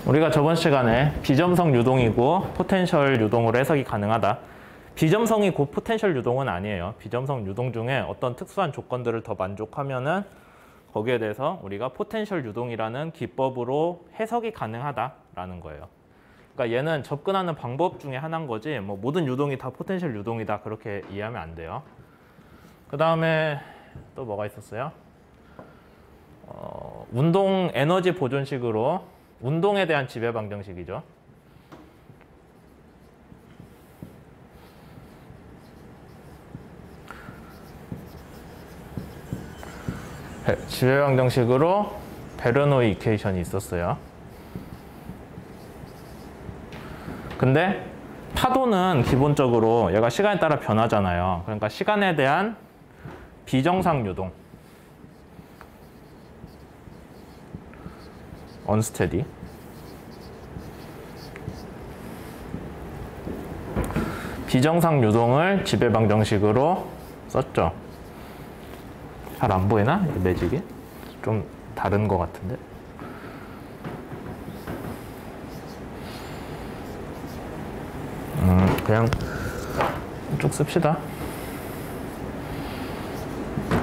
우리가 저번 시간에 비점성 유동이고 포텐셜 유동으로 해석이 가능하다. 비점성이 곧 포텐셜 유동은 아니에요. 비점성 유동 중에 어떤 특수한 조건들을 더 만족하면은 거기에 대해서 우리가 포텐셜 유동이라는 기법으로 해석이 가능하다라는 거예요. 그러니까 얘는 접근하는 방법 중에 하나인 거지 뭐 모든 유동이 다 포텐셜 유동이다 그렇게 이해하면 안 돼요. 그 다음에 또 뭐가 있었어요? 운동 에너지 보존식으로 운동에 대한 지배 방정식이죠. 지배 방정식으로 베르노이 이퀘이션이 있었어요. 근데 파도는 기본적으로 얘가 시간에 따라 변하잖아요. 그러니까 시간에 대한 비정상 유동 unsteady 비정상 유동을 지배 방정식으로 썼죠. 잘 안 보이나? 매직이? 좀 다른 것 같은데. 그냥 쭉 씁시다.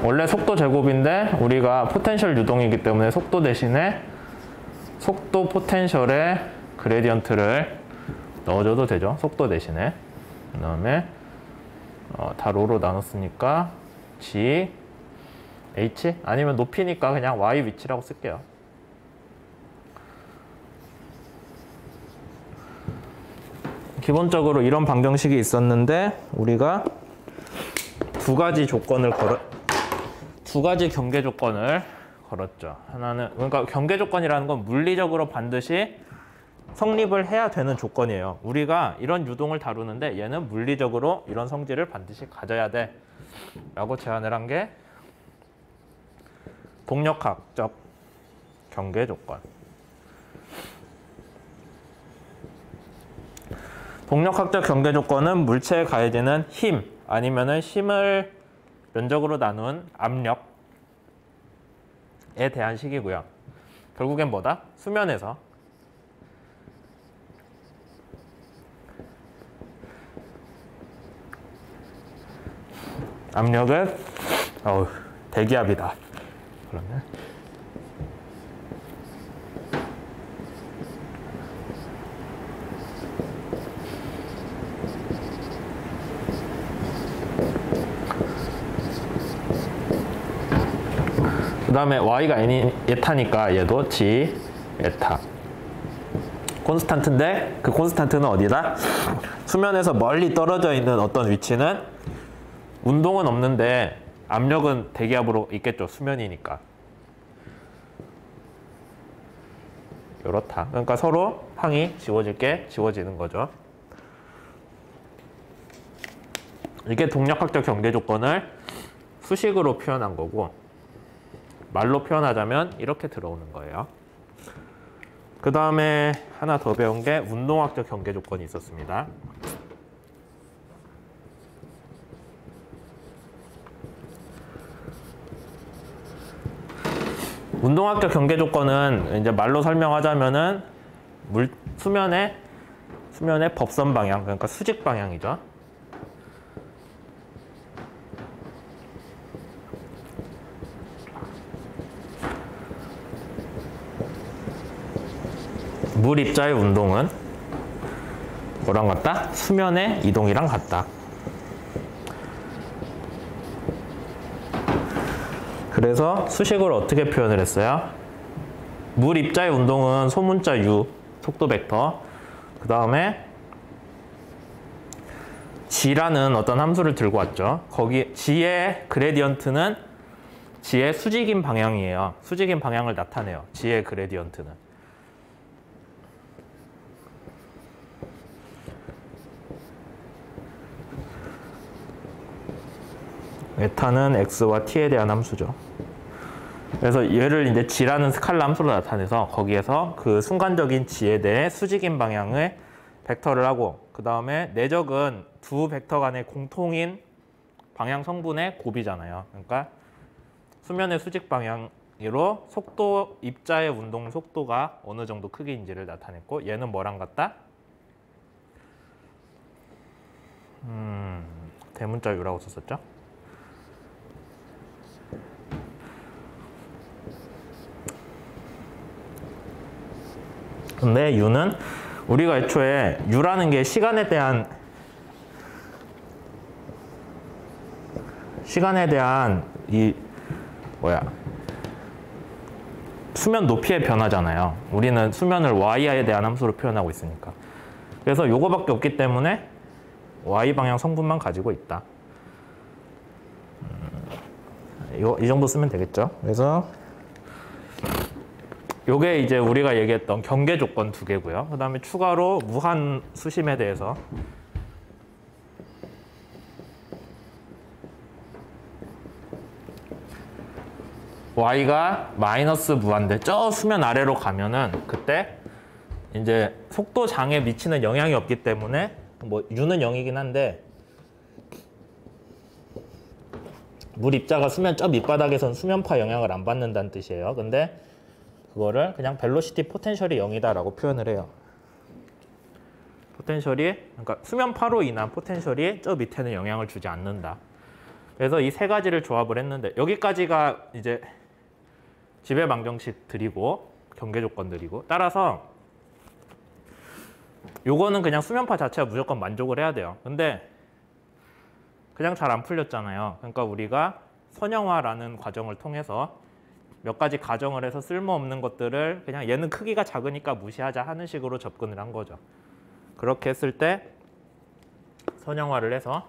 원래 속도 제곱인데 우리가 포텐셜 유동이기 때문에 속도 대신에 속도 포텐셜의 그레디언트를 넣어줘도 되죠. 속도 대신에. 그 다음에 다 로로 나눴으니까 G, H 아니면 높이니까 그냥 Y 위치라고 쓸게요. 기본적으로 이런 방정식이 있었는데 우리가 두 가지 경계 조건을 걸었죠. 하나는 그러니까 경계 조건이라는 건 물리적으로 반드시 성립을 해야 되는 조건이에요. 우리가 이런 유동을 다루는데 얘는 물리적으로 이런 성질을 반드시 가져야 돼 라고 제안을 한 게 동력학적 경계 조건. 동력학적 경계 조건은 물체에 가해지는 힘 아니면은 힘을 면적으로 나눈 압력에 대한 식이고요. 결국엔 뭐다? 수면에서 압력은 대기압이다. 그러면 그 다음에 y가 n이 에타니까 얘도 g 에타 콘스탄트인데 그 콘스탄트는 어디다? 수면에서 멀리 떨어져 있는 어떤 위치는 운동은 없는데 압력은 대기압으로 있겠죠. 수면이니까. 이렇다. 그러니까 서로 항이 지워질 게 지워지는 거죠. 이게 동력학적 경계 조건을 수식으로 표현한 거고 말로 표현하자면 이렇게 들어오는 거예요. 그 다음에 하나 더 배운 게 운동학적 경계 조건이 있었습니다. 운동학적 경계 조건은 이제 말로 설명하자면은 수면의 법선 방향, 그러니까 수직 방향이죠. 물 입자의 운동은 뭐랑 같다? 수면의 이동이랑 같다. 그래서 수식으로 어떻게 표현을 했어요? 물 입자의 운동은 소문자 u, 속도 벡터. 그 다음에 g라는 어떤 함수를 들고 왔죠. 거기 g의 그레디언트는 g의 수직인 방향이에요. 수직인 방향을 나타내요. g의 그레디언트는. 에타는 x와 t에 대한 함수죠. 그래서 얘를 이제 g라는 스칼라 함수로 나타내서 거기에서 그 순간적인 g에 대해 수직인 방향의 벡터를 하고 그 다음에 내적은 두 벡터 간의 공통인 방향 성분의 곱이잖아요. 그러니까 수면의 수직 방향 이로 속도, 입자의 운동 속도가 어느 정도 크기인지를 나타냈고, 얘는 뭐랑 같다? 대문자 U라고 썼었죠? 근데 U는 우리가 애초에 U라는 게 시간에 대한 이 수면 높이의 변화잖아요. 우리는 수면을 y에 대한 함수로 표현하고 있으니까. 그래서 요거밖에 없기 때문에 y 방향 성분만 가지고 있다. 이 정도 쓰면 되겠죠. 그래서 요게 이제 우리가 얘기했던 경계 조건 두 개고요. 그 다음에 추가로 무한 수심에 대해서 y가 마이너스 무한대 저 수면 아래로 가면은 그때 이제 속도 장에 미치는 영향이 없기 때문에 뭐 u는 0이긴 한데 물 입자가 수면 저 밑바닥에선 수면파 영향을 안 받는다는 뜻이에요. 근데 그거를 그냥 벨로시티 포텐셜이 0이다라고 표현을 해요. 포텐셜이 그러니까 수면파로 인한 포텐셜이 저 밑에는 영향을 주지 않는다. 그래서 이 세 가지를 조합을 했는데 여기까지가 이제 지배 방정식들이고 경계 조건들이고 따라서 요거는 그냥 수면파 자체가 무조건 만족을 해야 돼요. 근데 그냥 잘 안 풀렸잖아요. 그러니까 우리가 선형화라는 과정을 통해서 몇 가지 가정을 해서 쓸모없는 것들을 그냥 얘는 크기가 작으니까 무시하자 하는 식으로 접근을 한 거죠. 그렇게 했을 때 선형화를 해서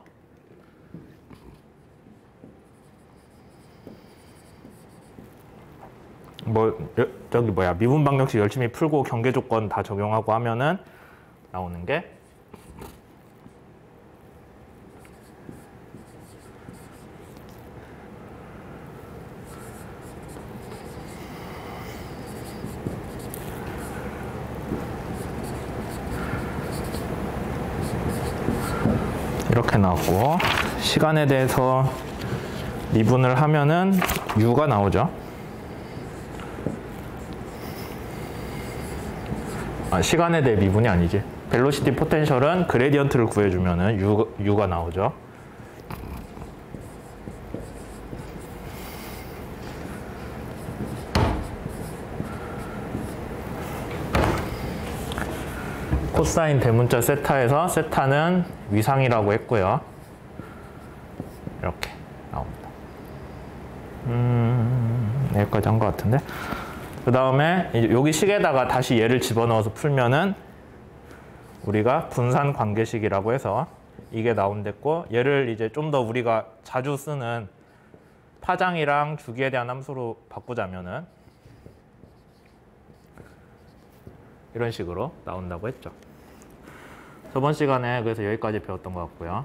미분 방정식 열심히 풀고 경계 조건 다 적용하고 하면은 나오는 게 이렇게 나왔고 시간에 대해서 미분을 하면은 U가 나오죠. 시간에 대해 미분이 아니지. 벨로시티 포텐셜은 그레디언트를 구해주면은 U가 나오죠. 코사인 대문자 세타에서 세타는 위상이라고 했고요. 이렇게 나옵니다. 여기까지 한 것 같은데. 그 다음에 여기 식에다가 다시 얘를 집어넣어서 풀면은 우리가 분산 관계식이라고 해서 이게 나온댔고 얘를 이제 좀 더 우리가 자주 쓰는 파장이랑 주기에 대한 함수로 바꾸자면은 이런 식으로 나온다고 했죠. 저번 시간에 그래서 여기까지 배웠던 것 같고요.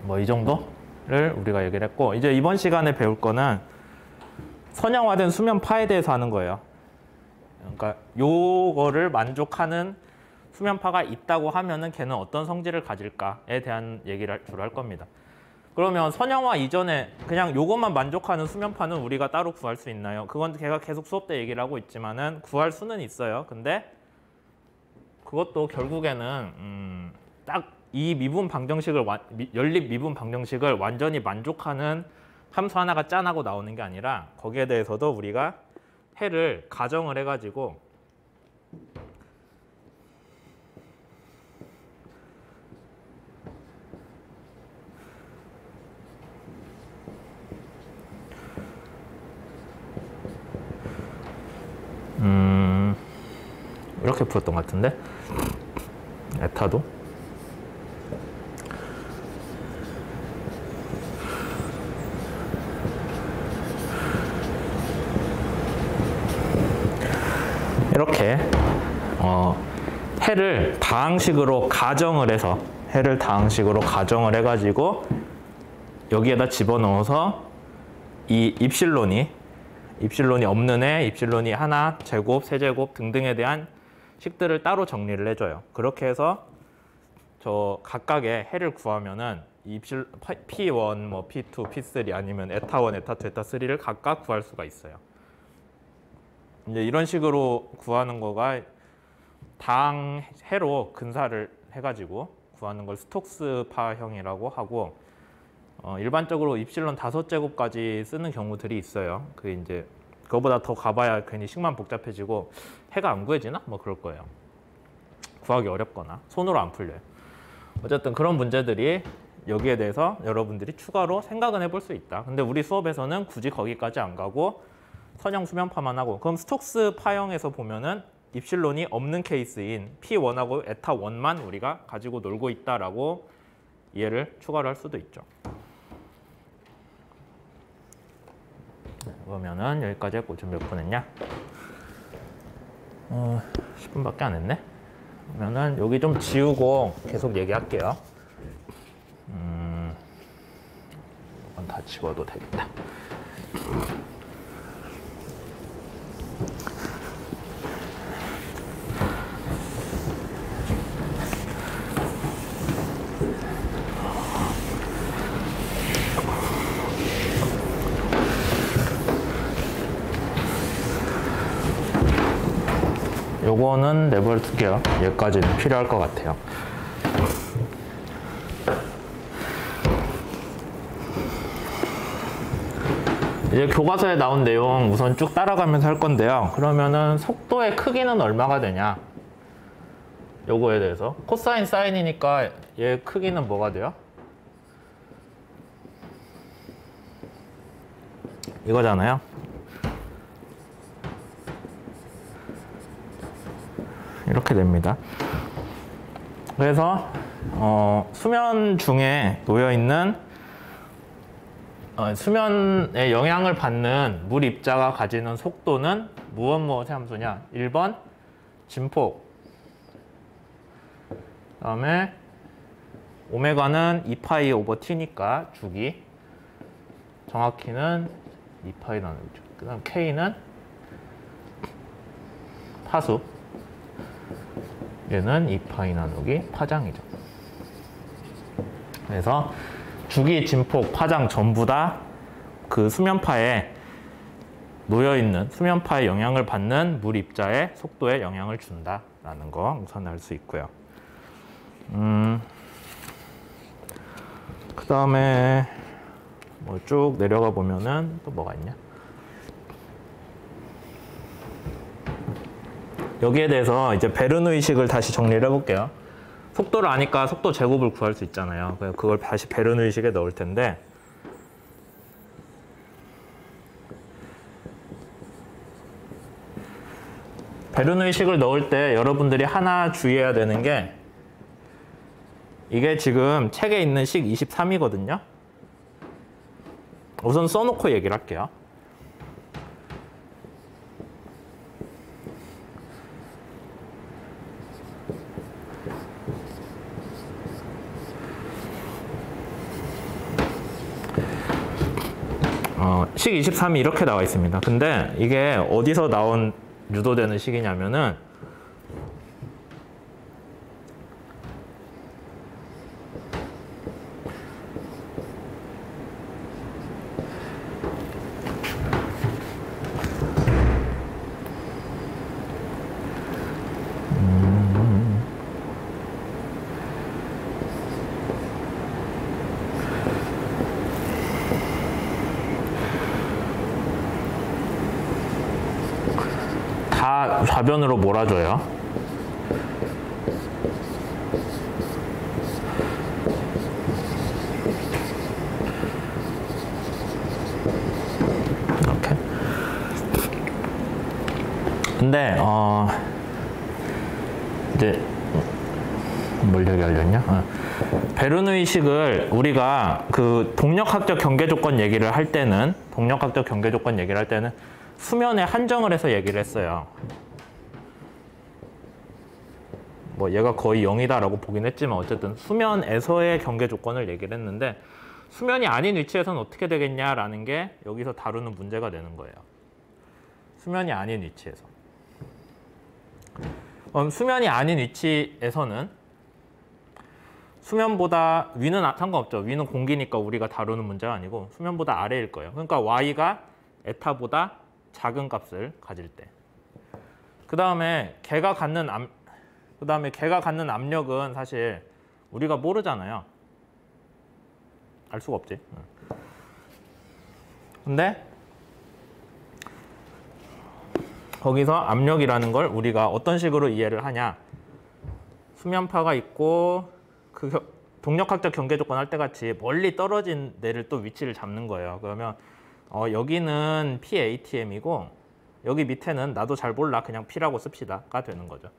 뭐 이 정도를 우리가 얘기를 했고 이제 이번 시간에 배울 거는 선형화된 수면파에 대해서 하는 거예요. 그러니까 요거를 만족하는 수면파가 있다고 하면은 걔는 어떤 성질을 가질까에 대한 얘기를 주로 할 겁니다. 그러면 선형화 이전에 그냥 요것만 만족하는 수면파는 우리가 따로 구할 수 있나요? 그건 걔가 계속 수업 때 얘기를 하고 있지만은 구할 수는 있어요. 근데 그것도 결국에는 딱 이 미분 방정식을 연립 미분 방정식을 완전히 만족하는 함수 하나가 짠하고 나오는 게 아니라 거기에 대해서도 우리가 해를 가정을 해가지고 이렇게 풀었던 것 같은데 에타도 이렇게 해를 다항식으로 가정을 해서 해가지고 여기에다 집어넣어서 이 입실론이 없는 애, 입실론이 하나, 제곱, 세제곱 등등에 대한 식들을 따로 정리를 해줘요. 그렇게 해서 저 각각의 해를 구하면은 P1, 뭐 P2, P3 아니면 에타1, 에타2, 에타3를 각각 구할 수가 있어요. 이제 이런 식으로 구하는 거가 당 해로 근사를 해가지고 구하는 걸 스톡스파형이라고 하고, 일반적으로 입실론 5제곱까지 쓰는 경우들이 있어요. 그 이제 그거보다 더 가봐야 괜히 식만 복잡해지고 해가 안 구해지나? 뭐 그럴 거예요. 구하기 어렵거나 손으로 안 풀려요. 어쨌든 그런 문제들이 여기에 대해서 여러분들이 추가로 생각은 해볼 수 있다. 근데 우리 수업에서는 굳이 거기까지 안 가고 선형 수면파만 하고, 그럼 스톡스 파형에서 보면은 입실론이 없는 케이스인 P1하고 에타1만 우리가 가지고 놀고 있다라고 이해를 추가로 할 수도 있죠. 그러면은 여기까지 했고 지금 몇 분 했냐? 10분밖에 안 했네. 그러면은 여기 좀 지우고 계속 얘기할게요. 이건 다 지워도 되겠다. 요거는 내버려둘게요. 여기까지는 필요할 것 같아요. 이제 교과서에 나온 내용 우선 쭉 따라가면서 할 건데요. 그러면은 속도의 크기는 얼마가 되냐? 요거에 대해서. 코사인 사인이니까 얘 크기는 뭐가 돼요? 이거잖아요. 이렇게 됩니다. 그래서 수면 중에 놓여있는 수면에 영향을 받는 물 입자가 가지는 속도는 무엇 함수냐? 1번 진폭, 그다음에 오메가는 2파이 오버 t니까 주기, 정확히는 2파이 나누기죠. 그 다음 K는 파수, 얘는 2파이 나누기 파장이죠. 그래서 주기, 진폭, 파장 전부 다 그 수면파에 놓여있는, 수면파에 영향을 받는 물 입자의 속도에 영향을 준다라는 거 우선 알 수 있고요. 그 다음에 뭐 쭉 내려가 보면은 또 뭐가 있냐? 여기에 대해서 이제 베르누이식을 다시 정리를 해볼게요. 속도를 아니까 속도 제곱을 구할 수 있잖아요. 그걸 다시 베르누이식에 넣을 텐데, 베르누이식을 넣을 때 여러분들이 하나 주의해야 되는 게, 이게 지금 책에 있는 식 23이거든요. 우선 써놓고 얘기를 할게요. 식 23이 이렇게 나와 있습니다. 근데 이게 어디서 나온 유도되는 식이냐면은 다 좌변으로 몰아줘요. 이렇게. 근데 이제 뭘 얘기하려냐? 베르누이식을 우리가 그 동력학적 경계 조건 얘기를 할 때는, 수면에 한정을 해서 얘기를 했어요. 뭐 얘가 거의 0이다라고 보긴 했지만 어쨌든 수면에서의 경계 조건을 얘기를 했는데, 수면이 아닌 위치에서는 어떻게 되겠냐라는 게 여기서 다루는 문제가 되는 거예요. 수면이 아닌 위치에서. 수면이 아닌 위치에서는 수면보다 위는 상관없죠. 위는 공기니까 우리가 다루는 문제가 아니고 수면보다 아래일 거예요. 그러니까 y가 에타보다 작은 값을 가질 때. 그 다음에 걔가 갖는 압력은 사실 우리가 모르잖아요. 알 수가 없지. 근데 거기서 압력이라는 걸 우리가 어떤 식으로 이해를 하냐. 수면파가 있고 그 동력학적 경계 조건 할 때 같이 멀리 떨어진 데를 또 위치를 잡는 거예요. 그러면 여기는 PATM이고 여기 밑에는 나도 잘 몰라 그냥 P라고 씁시다가 되는 거죠.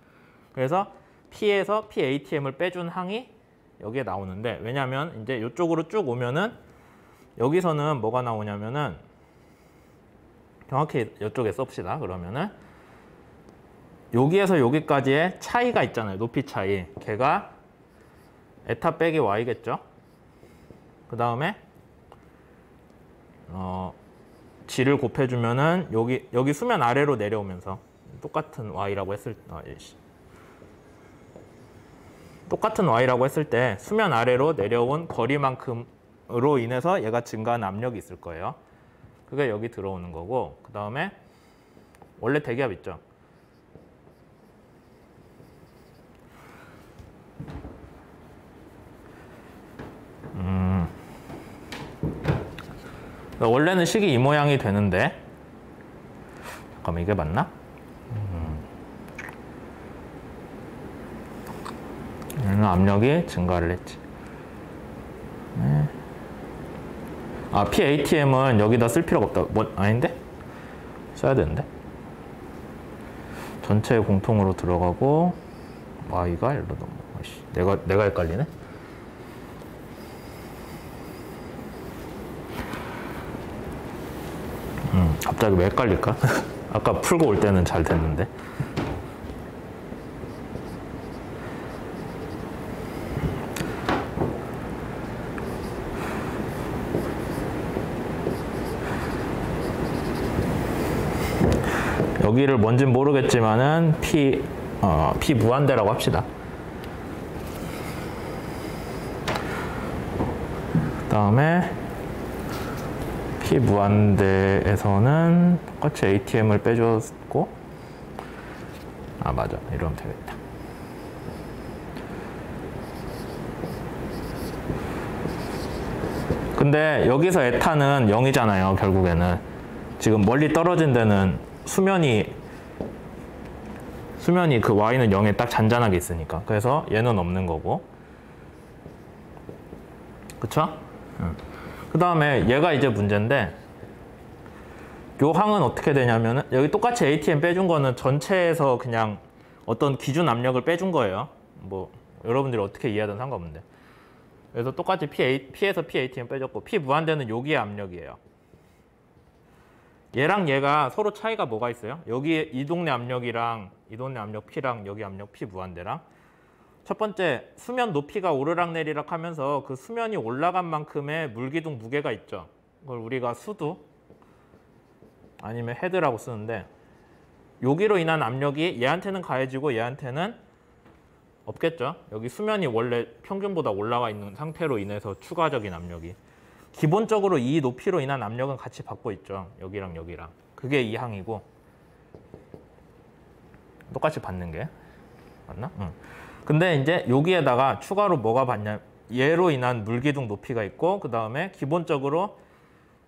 그래서 P에서 PATM을 빼준 항이 여기에 나오는데 왜냐하면 이제 이쪽으로 쭉 오면은 여기서는 뭐가 나오냐면은 정확히 이쪽에 썹시다. 그러면은 여기에서 여기까지의 차이가 있잖아요. 높이 차이. 걔가 에타 빼기 y겠죠. 그 다음에 g를 곱해주면은 여기 수면 아래로 내려오면서 똑같은 y라고 했을 때 수면 아래로 내려온 거리만큼으로 인해서 얘가 증가한 압력이 있을 거예요. 그게 여기 들어오는 거고 그 다음에 원래 대기압 있죠. 원래는 식이 이 모양이 되는데 잠깐만 이게 맞나? 얘는 압력이 증가를 했지. 네. 아, PATM은 여기다 쓸 필요가 없다. 아닌데? 써야 되는데? 전체 공통으로 들어가고 y가 일로 넘어. 내가 헷갈리네? 갑자기 왜 헷갈릴까? 아까 풀고 올 때는 잘 됐는데. 여기를 뭔진 모르겠지만은 P 무한대라고 합시다. 그 다음에 P 무한대에서는 똑같이 ATM을 빼줬고 맞아. 이러면 되겠다. 근데 여기서 에타는 0이잖아요. 결국에는 지금 멀리 떨어진 데는 수면이 그 y는 0에 딱 잔잔하게 있으니까. 그래서 얘는 없는 거고. 그쵸? 그 다음에 얘가 이제 문제인데 요 항은 어떻게 되냐면은 여기 똑같이 ATM 빼준 거는 전체에서 그냥 어떤 기준 압력을 빼준 거예요. 뭐 여러분들이 어떻게 이해하든 상관없는데. 그래서 똑같이 P에서 PATM 빼줬고 P 무한대는 여기의 압력이에요. 얘랑 얘가 서로 차이가 뭐가 있어요? 여기 이 동네 압력이랑 이 동네 압력 P랑 여기 압력 P 무한대랑 첫 번째 수면 높이가 오르락내리락 하면서 그 수면이 올라간 만큼의 물기둥 무게가 있죠. 그걸 우리가 수두 아니면 헤드라고 쓰는데 여기로 인한 압력이 얘한테는 가해지고 얘한테는 없겠죠. 여기 수면이 원래 평균보다 올라가 있는 상태로 인해서 추가적인 압력이 기본적으로 이 높이로 인한 압력은 같이 받고 있죠. 여기랑 여기랑. 그게 이 항이고 똑같이 받는 게 맞나? 응. 근데 이제 여기에다가 추가로 뭐가 받냐? 얘로 인한 물기둥 높이가 있고 그 다음에 기본적으로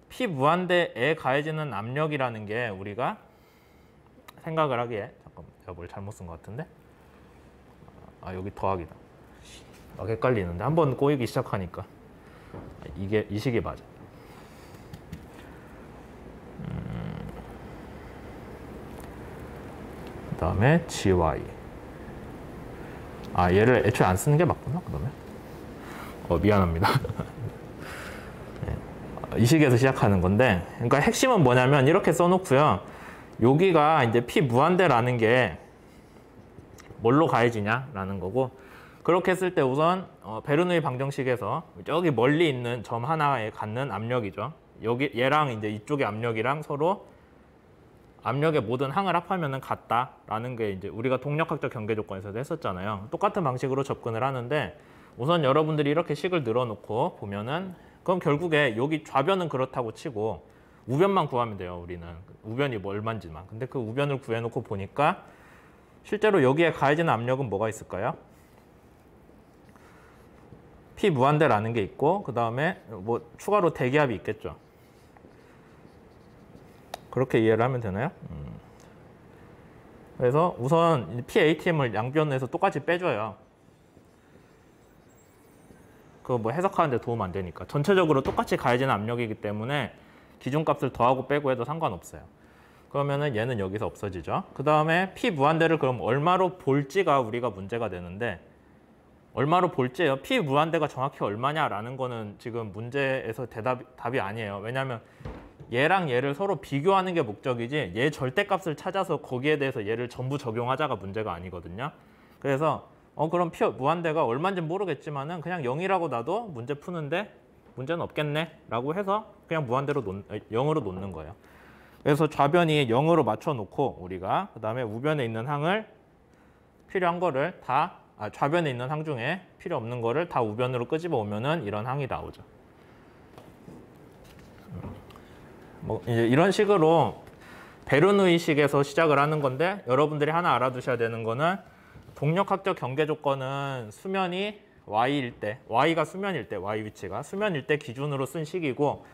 P 무한대에 가해지는 압력이라는 게 우리가 생각을 하기에 잠깐만 내가 뭘 잘못 쓴 것 같은데 여기 더하기다. 헷갈리는데 한번 꼬이기 시작하니까 이게 이 식이 맞아. 그 다음에 GY. 얘를 애초에 안 쓰는 게 맞구나, 그러면. 미안합니다. 네. 이 식에서 시작하는 건데, 그러니까 핵심은 뭐냐면 이렇게 써놓고요. 여기가 이제 P 무한대라는 게 뭘로 가해지냐라는 거고, 그렇게 했을 때 우선 베르누이 방정식에서 저기 멀리 있는 점 하나에 갖는 압력이죠. 여기 얘랑 이제 이쪽의 압력이랑 서로 압력의 모든 항을 합하면은 같다라는 게 이제 우리가 동력학적 경계 조건에서도 했었잖아요. 똑같은 방식으로 접근을 하는데 우선 여러분들이 이렇게 식을 늘어놓고 보면은 그럼 결국에 여기 좌변은 그렇다고 치고 우변만 구하면 돼요. 우리는 우변이 뭐 얼마인지만. 근데 그 우변을 구해놓고 보니까 실제로 여기에 가해지는 압력은 뭐가 있을까요? P 무한대라는 게 있고 그 다음에 뭐 추가로 대기압이 있겠죠. 그렇게 이해를 하면 되나요? 그래서 우선 PATM을 양변에서 똑같이 빼줘요. 그거 뭐 해석하는데 도움 안 되니까. 전체적으로 똑같이 가해지는 압력이기 때문에 기준값을 더하고 빼고 해도 상관없어요. 그러면은 얘는 여기서 없어지죠. 그 다음에 P 무한대를 그럼 얼마로 볼지가 우리가 문제가 되는데 얼마로 볼지예요. P 무한대가 정확히 얼마냐라는 거는 지금 문제에서 답이 아니에요. 왜냐하면 얘랑 얘를 서로 비교하는 게 목적이지 얘 절대값을 찾아서 거기에 대해서 얘를 전부 적용하자가 문제가 아니거든요. 그래서 그럼 P 무한대가 얼마인지 모르겠지만은 그냥 0이라고 놔도 문제 푸는데 문제는 없겠네 라고 해서 그냥 무한대로 0으로 놓는 거예요. 그래서 좌변이 0으로 맞춰놓고 우리가 그 다음에 우변에 있는 항을 필요한 거를 다 좌변에 있는 항 중에 필요 없는 거를 다 우변으로 끄집어 오면은 이런 항이 나오죠. 뭐 이제 이런 식으로 베르누이식에서 시작을 하는 건데 여러분들이 하나 알아두셔야 되는 거는 동력학적 경계 조건은 수면이 y일 때, y가 수면일 때, y 위치가 수면일 때 기준으로 쓴 식이고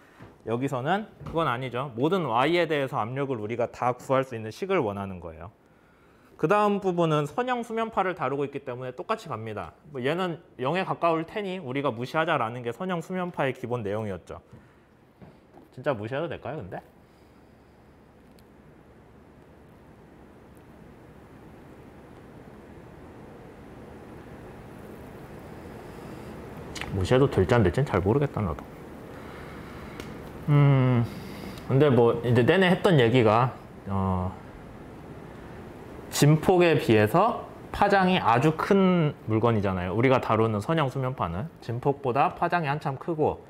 여기서는 그건 아니죠. 모든 y에 대해서 압력을 우리가 다 구할 수 있는 식을 원하는 거예요. 그 다음 부분은 선형 수면파를 다루고 있기 때문에 똑같이 갑니다. 뭐 얘는 0에 가까울 테니 우리가 무시하자라는 게 선형 수면파의 기본 내용이었죠. 진짜 무시해도 될까요, 근데? 무시해도 될지 안 될지는 잘 모르겠다, 나도. 근데 뭐 이제 내내 했던 얘기가 진폭에 비해서 파장이 아주 큰 물건이잖아요. 우리가 다루는 선형 수면파는 진폭보다 파장이 한참 크고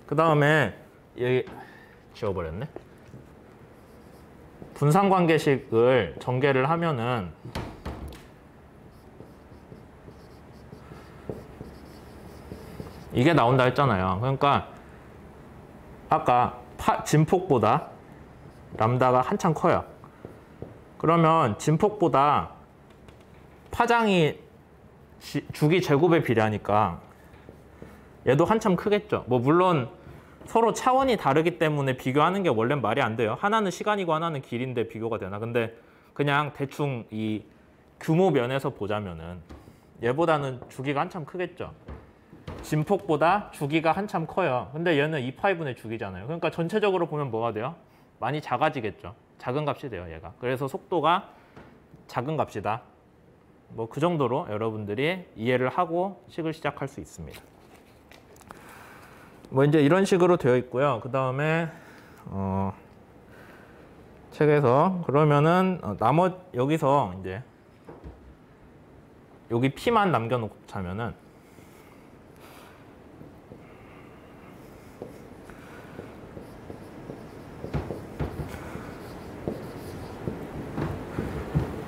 그 다음에 여기 지워버렸네. 분산관계식을 전개를 하면은 이게 나온다 했잖아요. 그러니까 아까 진폭보다 람다가 한참 커요. 그러면 진폭보다 파장이 주기 제곱에 비례하니까 얘도 한참 크겠죠. 뭐 물론 서로 차원이 다르기 때문에 비교하는 게 원래는 말이 안 돼요. 하나는 시간이고 하나는 길인데 비교가 되나? 근데 그냥 대충 이 규모 면에서 보자면은 얘보다는 주기가 한참 크겠죠. 진폭보다 주기가 한참 커요. 근데 얘는 2파이분의 주기잖아요. 그러니까 전체적으로 보면 뭐가 돼요? 많이 작아지겠죠. 작은 값이 돼요, 얘가. 그래서 속도가 작은 값이다. 뭐 그 정도로 여러분들이 이해를 하고 식을 시작할 수 있습니다. 뭐 이제 이런 식으로 되어 있고요. 그 다음에 책에서 그러면은 여기서 이제 여기 P만 남겨놓자면은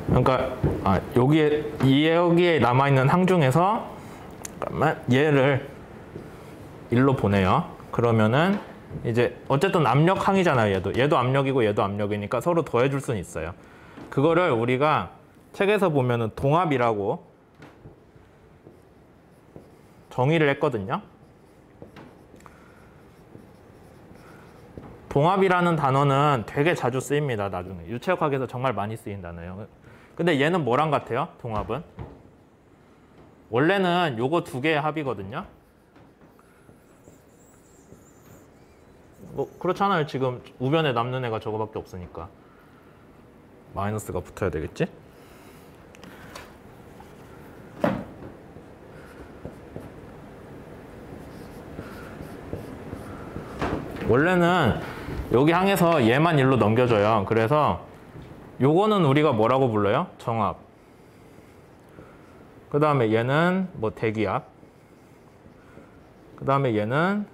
그러니까 여기에 남아있는 항 중에서 잠깐만 얘를 1로 보내요. 그러면은 이제 어쨌든 압력 항이잖아요. 얘도 압력이고 얘도 압력이니까 서로 더해줄 수는 있어요. 그거를 우리가 책에서 보면은 동압이라고 정의를 했거든요. 동압이라는 단어는 되게 자주 쓰입니다. 나중에 유체역학에서 정말 많이 쓰인 단어예요. 근데 얘는 뭐랑 같아요? 동압은 원래는 요거 두 개의 합이거든요. 뭐 그렇잖아요. 지금 우변에 남는 애가 저거밖에 없으니까 마이너스가 붙어야 되겠지? 원래는 여기 항에서 얘만 1로 넘겨줘요. 그래서 요거는 우리가 뭐라고 불러요? 정압. 그 다음에 얘는 뭐 대기압. 그 다음에 얘는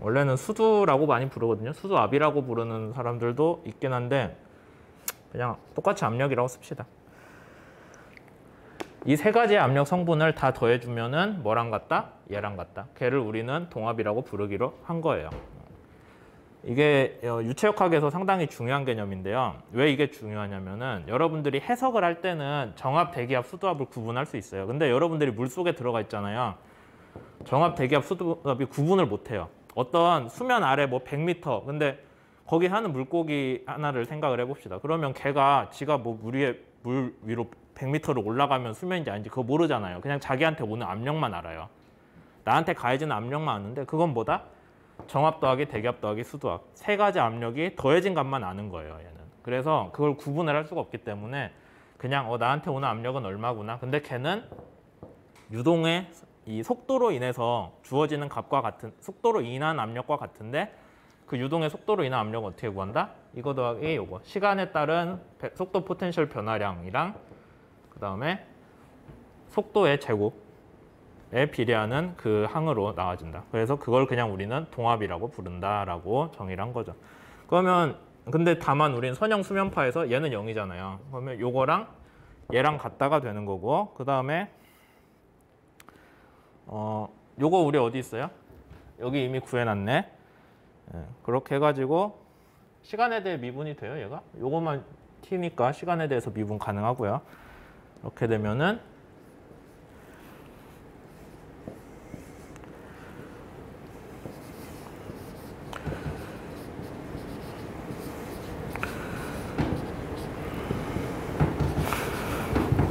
원래는 수두라고 많이 부르거든요. 수두압이라고 부르는 사람들도 있긴 한데 그냥 똑같이 압력이라고 씁시다. 이 세 가지의 압력 성분을 다 더해주면은 뭐랑 같다? 얘랑 같다. 걔를 우리는 동압이라고 부르기로 한 거예요. 이게 유체역학에서 상당히 중요한 개념인데요. 왜 이게 중요하냐면은 여러분들이 해석을 할 때는 정압, 대기압, 수도압을 구분할 수 있어요. 근데 여러분들이 물속에 들어가 있잖아요. 정압, 대기압, 수도압이 구분을 못해요. 어떤 수면 아래 뭐 100m, 근데 거기 사는 물고기 하나를 생각을 해봅시다. 그러면 걔가 지가 뭐 물 위로 100m로 올라가면 수면인지 아닌지 그거 모르잖아요. 그냥 자기한테 오는 압력만 알아요. 나한테 가해지는 압력만 아는데 그건 뭐다? 정압 더하기 대기압 더하기 수도압. 세 가지 압력이 더해진 값만 아는 거예요, 얘는. 그래서 그걸 구분을 할 수가 없기 때문에 그냥 나한테 오는 압력은 얼마구나. 근데 걔는 유동의 이 속도로 인해서 주어지는 값과 같은, 속도로 인한 압력과 같은데 그 유동의 속도로 인한 압력은 어떻게 구한다? 이거 더하기 요거. 시간에 따른 속도 포텐셜 변화량이랑 그 다음에 속도의 제곱에 비례하는 그 항으로 나와진다. 그래서 그걸 그냥 우리는 동압이라고 부른다라고 정의를 한 거죠. 그러면 근데 다만 우리는 선형 수면파에서 얘는 0이잖아요. 그러면 요거랑 얘랑 같다가 되는 거고 그 다음에 요거 우리 어디 있어요? 여기 이미 구해놨네. 그렇게 해가지고 시간에 대해 미분이 돼요, 얘가? 요것만 t니까 시간에 대해서 미분 가능하고요. 이렇게 되면은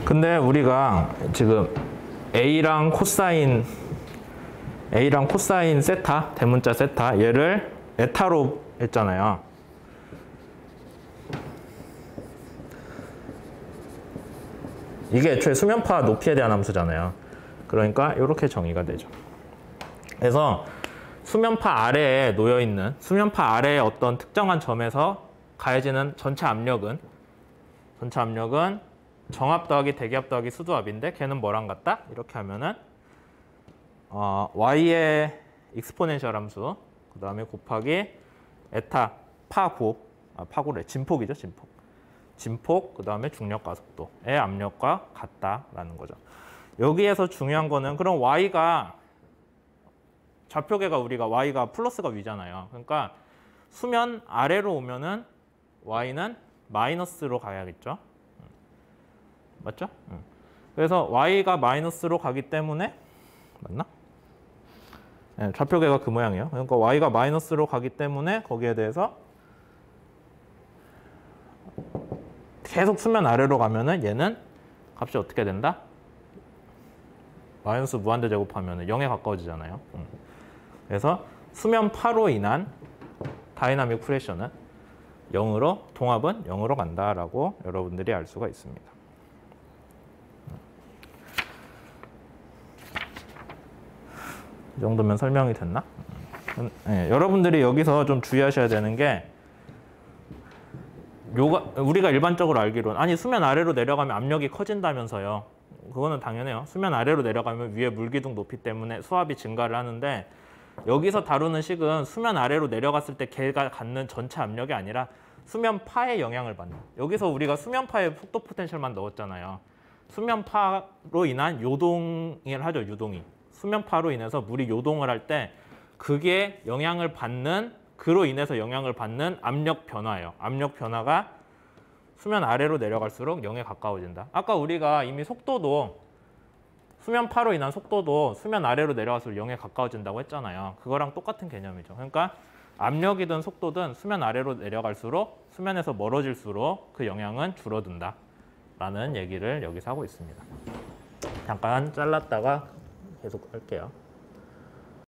근데 우리가 지금 A랑 코사인 세타, 대문자 세타 얘를 에타로 했잖아요. 이게 애초에 수면파 높이에 대한 함수잖아요. 그러니까 이렇게 정의가 되죠. 그래서 수면파 아래에 놓여있는 수면파 아래의 어떤 특정한 점에서 가해지는 전체 압력은 정압 더하기 대기압 더하기 수도압인데 걔는 뭐랑 같다? 이렇게 하면은 y의 익스포넨셜 함수 그 다음에 곱하기 에타 파고래 진폭이죠. 진폭 그 다음에 중력 가속도의 압력과 같다라는 거죠. 여기에서 중요한 거는 그럼 y가 좌표계가 우리가 y가 플러스가 위잖아요. 그러니까 수면 아래로 오면은 y는 마이너스로 가야겠죠. 맞죠? 그래서 y가 마이너스로 가기 때문에 맞나? 네, 좌표계가 그 모양이에요. 그러니까 y가 마이너스로 가기 때문에 거기에 대해서 계속 수면 아래로 가면은 얘는 값이 어떻게 된다? 마이너스 무한대 제곱하면 0에 가까워지잖아요. 그래서 수면파로 인한 다이나믹 프레셔는 0으로, 동압은 0으로 간다라고 여러분들이 알 수가 있습니다. 이 정도면 설명이 됐나? 네, 여러분들이 여기서 좀 주의하셔야 되는 게 우리가 일반적으로 알기로는 아니 수면 아래로 내려가면 압력이 커진다면서요. 그거는 당연해요. 수면 아래로 내려가면 위에 물기둥 높이 때문에 수압이 증가를 하는데 여기서 다루는 식은 수면 아래로 내려갔을 때 걔가 갖는 전체 압력이 아니라 수면파에 영향을 받는. 여기서 우리가 수면파에 속도 포텐셜만 넣었잖아요. 수면파로 인한 요동을 하죠. 유동이. 수면파로 인해서 물이 요동을 할 때 그게 영향을 받는 그로 인해서 영향을 받는 압력 변화예요. 압력 변화가 수면 아래로 내려갈수록 0에 가까워진다. 아까 우리가 이미 속도도 수면파로 인한 속도도 수면 아래로 내려갈수록 0에 가까워진다고 했잖아요. 그거랑 똑같은 개념이죠. 그러니까 압력이든 속도든 수면 아래로 내려갈수록 수면에서 멀어질수록 그 영향은 줄어든다 라는 얘기를 여기서 하고 있습니다. 잠깐 잘랐다가 계속 할게요.